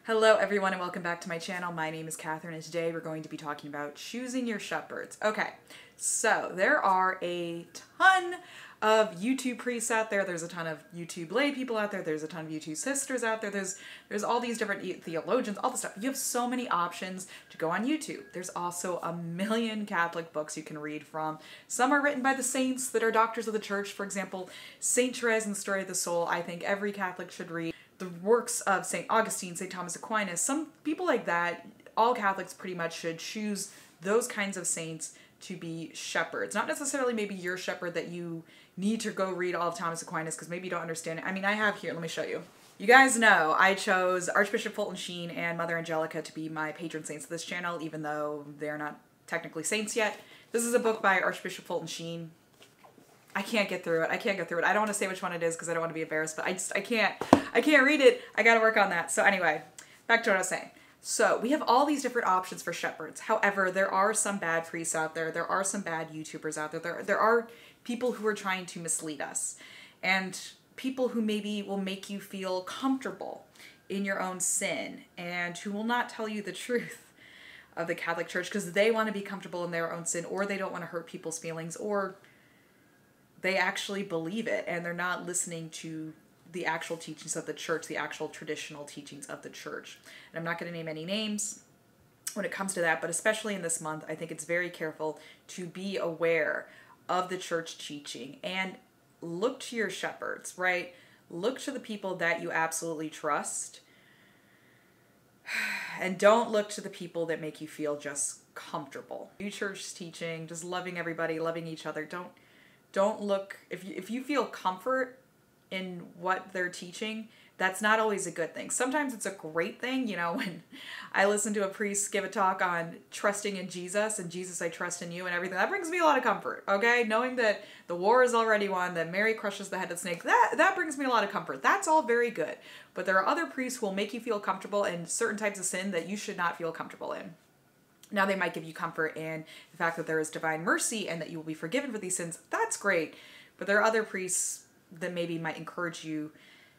Hello everyone and welcome back to my channel. My name is Catherine and today we're going to be talking about choosing your shepherds. Okay, so there are a ton of YouTube priests out there. There's a ton of YouTube lay people out there. There's a ton of YouTube sisters out there. There's all these different theologians, all this stuff. You have so many options to go on YouTube. There's also a million Catholic books you can read from. Some are written by the saints that are doctors of the church. For example, Saint Therese and the Story of the Soul, I think every Catholic should read. The works of St. Augustine, St. Thomas Aquinas, some people like that. All Catholics pretty much should choose those kinds of saints to be shepherds. Not necessarily maybe your shepherd that you need to go read all of Thomas Aquinas because maybe you don't understand it. I mean, I have here, let me show you. You guys know I chose Archbishop Fulton Sheen and Mother Angelica to be my patron saints of this channel, even though they're not technically saints yet. This is a book by Archbishop Fulton Sheen. I can't get through it. I can't get through it. I don't want to say which one it is because I don't want to be embarrassed, but I can't read it. I got to work on that. So anyway, back to what I was saying. So we have all these different options for shepherds. However, there are some bad priests out there. There are some bad YouTubers out there. There are people who are trying to mislead us and people who maybe will make you feel comfortable in your own sin and who will not tell you the truth of the Catholic Church because they want to be comfortable in their own sin, or they don't want to hurt people's feelings, or they actually believe it and they're not listening to the actual teachings of the church, the actual traditional teachings of the church. And I'm not going to name any names when it comes to that, but especially in this month, I think it's very careful to be aware of the church teaching and look to your shepherds, right? Look to the people that you absolutely trust and don't look to the people that make you feel just comfortable. New church teaching, just loving everybody, loving each other. Don't look, if you feel comfort in what they're teaching, that's not always a good thing. Sometimes it's a great thing. You know, when I listen to a priest give a talk on trusting in Jesus and Jesus, I trust in you and everything, that brings me a lot of comfort, okay? Knowing that the war is already won, that Mary crushes the head of the snake, that brings me a lot of comfort. That's all very good. But there are other priests who will make you feel comfortable in certain types of sin that you should not feel comfortable in. Now, they might give you comfort in the fact that there is divine mercy and that you will be forgiven for these sins. That's great. But there are other priests that maybe might encourage you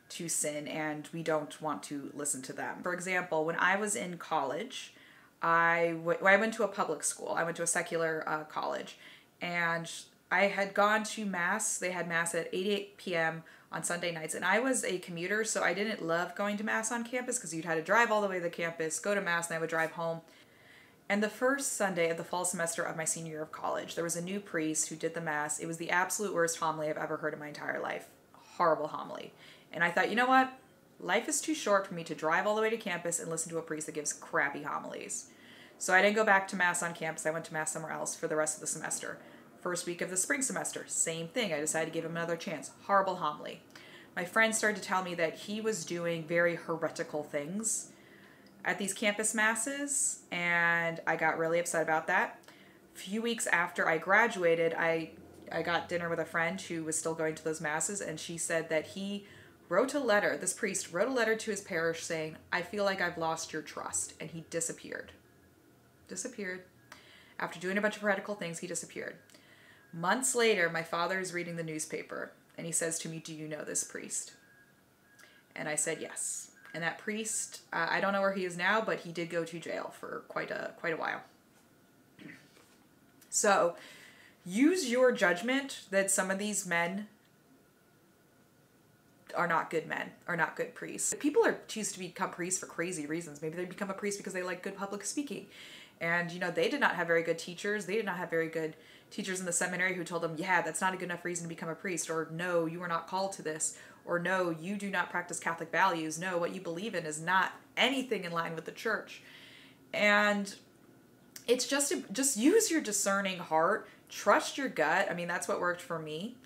to sin, and we don't want to listen to them. For example, when I was in college, I went to a public school. I went to a secular college, and I had gone to Mass. They had Mass at 8 p.m. on Sunday nights, and I was a commuter, so I didn't love going to Mass on campus because you'd had to drive all the way to the campus, go to Mass, and I would drive home. And the first Sunday of the fall semester of my senior year of college, there was a new priest who did the Mass. It was the absolute worst homily I've ever heard in my entire life. Horrible homily. And I thought, you know what? Life is too short for me to drive all the way to campus and listen to a priest that gives crappy homilies. So I didn't go back to Mass on campus. I went to Mass somewhere else for the rest of the semester. First week of the spring semester, same thing. I decided to give him another chance. Horrible homily. My friends started to tell me that he was doing very heretical things at these campus masses, and I got really upset about that. A few weeks after I graduated, I got dinner with a friend who was still going to those masses, and she said that he wrote a letter, this priest wrote a letter to his parish saying, "I feel like I've lost your trust," and he disappeared. Disappeared. After doing a bunch of heretical things, he disappeared. Months later, my father is reading the newspaper, and he says to me, "Do you know this priest?" And I said, yes. And that priest, I don't know where he is now, but he did go to jail for quite a while. So use your judgment that some of these men are not good men, are not good priests. People choose to become priests for crazy reasons. Maybe they become a priest because they like good public speaking. And, you know, they did not have very good teachers. They did not have very good teachers in the seminary who told them, yeah, that's not a good enough reason to become a priest, or no, you are not called to this, or no, you do not practice Catholic values. No, what you believe in is not anything in line with the church. And it's just use your discerning heart, trust your gut. I mean, that's what worked for me.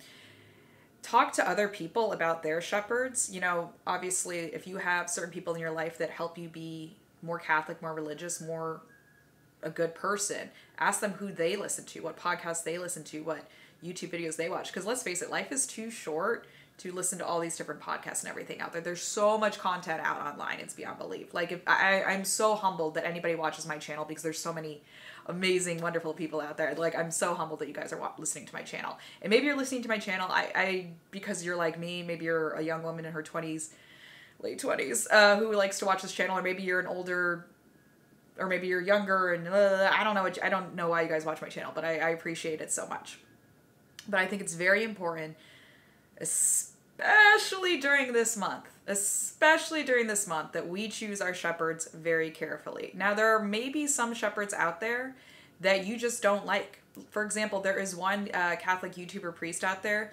Talk to other people about their shepherds. You know, obviously, if you have certain people in your life that help you be more Catholic, more religious, more a good person, ask them who they listen to, what podcasts they listen to, what YouTube videos they watch. Because let's face it, life is too short to listen to all these different podcasts and everything out there. There's so much content out online, it's beyond belief. Like, if I'm so humbled that anybody watches my channel because there's so many amazing, wonderful people out there. Like, I'm so humbled that you guys are listening to my channel. And maybe you're listening to my channel because you're like me, maybe you're a young woman in her 20s, late 20s, who likes to watch this channel, or maybe you're an older, or maybe you're younger, and I don't know why you guys watch my channel, but I appreciate it so much. But I think it's very important, especially during this month, that we choose our shepherds very carefully. Now, there are maybe some shepherds out there that you just don't like. For example, there is one Catholic YouTuber priest out there.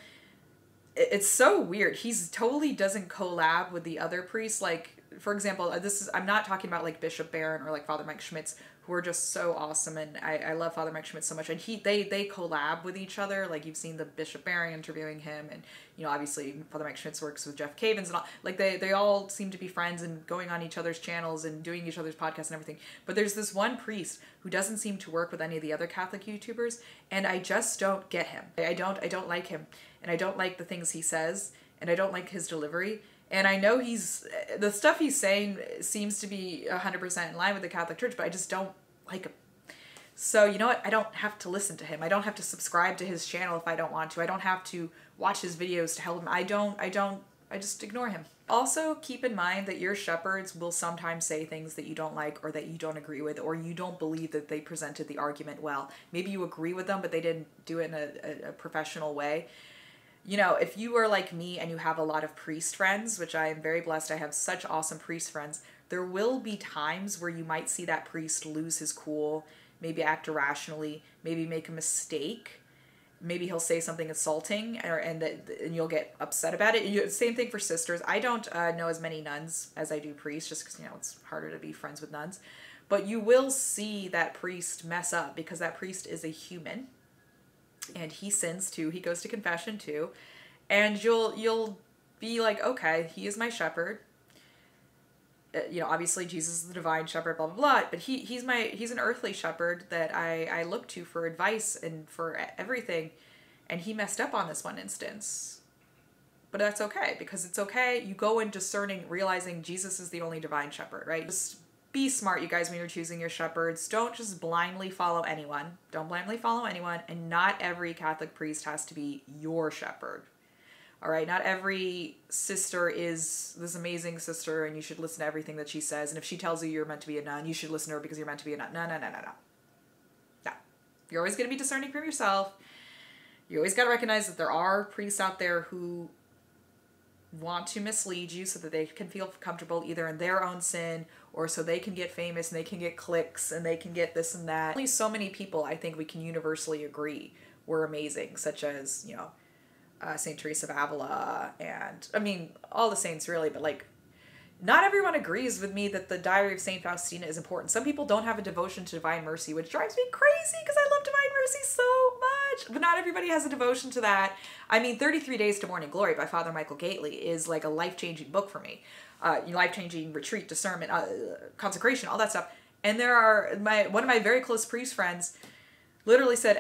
It's so weird. He's totally doesn't collab with the other priests. Like, for example, I'm not talking about like Bishop Barron or like Father Mike Schmitz, who are just so awesome, and I love Father Mike Schmitz so much. And they collab with each other. Like, you've seen the Bishop Barron interviewing him, and you know, obviously Father Mike Schmitz works with Jeff Cavins and all. Like, they all seem to be friends and going on each other's channels and doing each other's podcasts and everything. But there's this one priest who doesn't seem to work with any of the other Catholic YouTubers, and I just don't get him. I don't like him, and I don't like the things he says, and I don't like his delivery. And I know the stuff he's saying seems to be 100% in line with the Catholic Church, but I just don't like him. So, you know what? I don't have to listen to him. I don't have to subscribe to his channel if I don't want to. I don't have to watch his videos to help him. I just ignore him. Also, keep in mind that your shepherds will sometimes say things that you don't like, or that you don't agree with, or you don't believe that they presented the argument well. Maybe you agree with them, but they didn't do it in a professional way. You know, if you are like me and you have a lot of priest friends, which I am very blessed, I have such awesome priest friends, there will be times where you might see that priest lose his cool, maybe act irrationally, maybe make a mistake, maybe he'll say something insulting, and you'll get upset about it. Same thing for sisters. I don't know as many nuns as I do priests, just because, you know, it's harder to be friends with nuns. But you will see that priest mess up, because that priest is a human. And he sins too. He goes to confession too. And you'll be like, okay, he is my shepherd. You know, obviously Jesus is the divine shepherd, blah, blah, blah. But he's an earthly shepherd that I look to for advice and for everything. And he messed up on this one instance. But that's okay, because it's okay. You go in discerning, realizing Jesus is the only divine shepherd, right? Just be smart, you guys, when you're choosing your shepherds. Don't just blindly follow anyone. Don't blindly follow anyone. And not every Catholic priest has to be your shepherd. All right? Not every sister is this amazing sister and you should listen to everything that she says. And if she tells you you're meant to be a nun, you should listen to her because you're meant to be a nun. No. No. You're always going to be discerning for yourself. You always got to recognize that there are priests out there who want to mislead you so that they can feel comfortable either in their own sin, or so they can get famous and they can get clicks and they can get this and that. Only so many people I think we can universally agree were amazing, such as, you know, Saint Therese of Avila, and I mean all the saints really, but like not everyone agrees with me that the Diary of Saint Faustina is important. Some people don't have a devotion to Divine Mercy, which drives me crazy because I love Divine Mercy so much. But not everybody has a devotion to that. I mean, 33 Days to Morning Glory by Father Michael Gately is like a life-changing book for me. Life-changing retreat, discernment, consecration, all that stuff. And there are one of my very close priest friends literally said,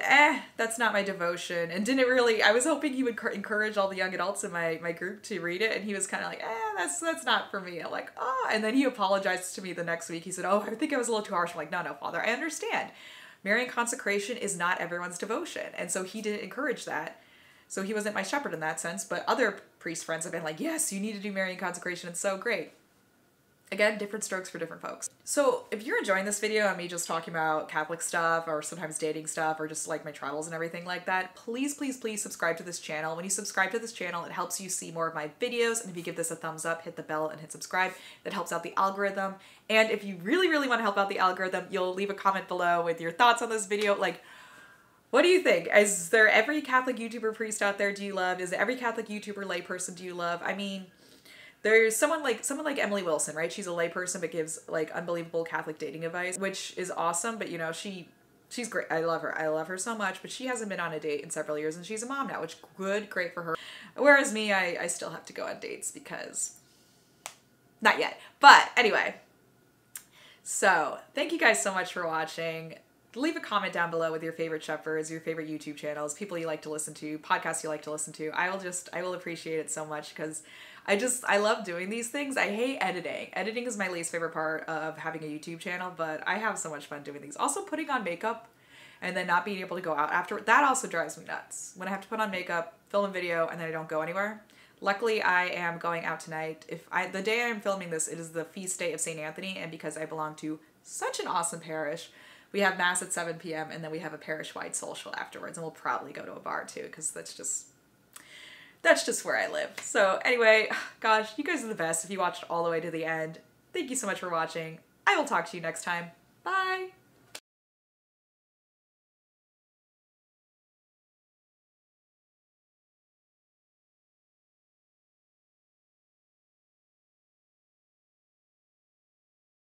that's not my devotion, and didn't really, I was hoping he would encourage all the young adults in my group to read it, and he was kind of like, that's not for me. I'm like, and then he apologized to me the next week. He said, I think I was a little too harsh. I'm like, no, Father, I understand. Marian consecration is not everyone's devotion, and so he didn't encourage that. So he wasn't my shepherd in that sense, but other priest friends have been like, yes, you need to do Marian consecration, it's so great. Again, different strokes for different folks. So if you're enjoying this video and me just talking about Catholic stuff or sometimes dating stuff or just like my travels and everything like that, please, please, please subscribe to this channel. When you subscribe to this channel, it helps you see more of my videos. And if you give this a thumbs up, hit the bell and hit subscribe, that helps out the algorithm. And if you really, really want to help out the algorithm, you'll leave a comment below with your thoughts on this video. Like, what do you think? Is there every Catholic YouTuber priest out there do you love? Is there every Catholic YouTuber layperson do you love? I mean, there's someone like Emily Wilson, right? She's a layperson but gives like unbelievable Catholic dating advice, which is awesome. But you know, she's great. I love her. I love her so much. But she hasn't been on a date in several years, and she's a mom now, which great for her. Whereas me, I still have to go on dates because not yet. But anyway, so thank you guys so much for watching. Leave a comment down below with your favorite shepherds, your favorite YouTube channels, people you like to listen to, podcasts you like to listen to. I will appreciate it so much because I love doing these things. I hate editing. Editing is my least favorite part of having a YouTube channel, but I have so much fun doing these. Also, putting on makeup and then not being able to go out after, that also drives me nuts. When I have to put on makeup, film a video, and then I don't go anywhere. Luckily, I am going out tonight. The day I'm filming this, it is the feast day of St. Anthony, and because I belong to such an awesome parish, we have Mass at 7 p.m. and then we have a parish-wide social afterwards, and we'll probably go to a bar too, because that's just where I live. So anyway, gosh, you guys are the best if you watched all the way to the end. Thank you so much for watching. I will talk to you next time. Bye!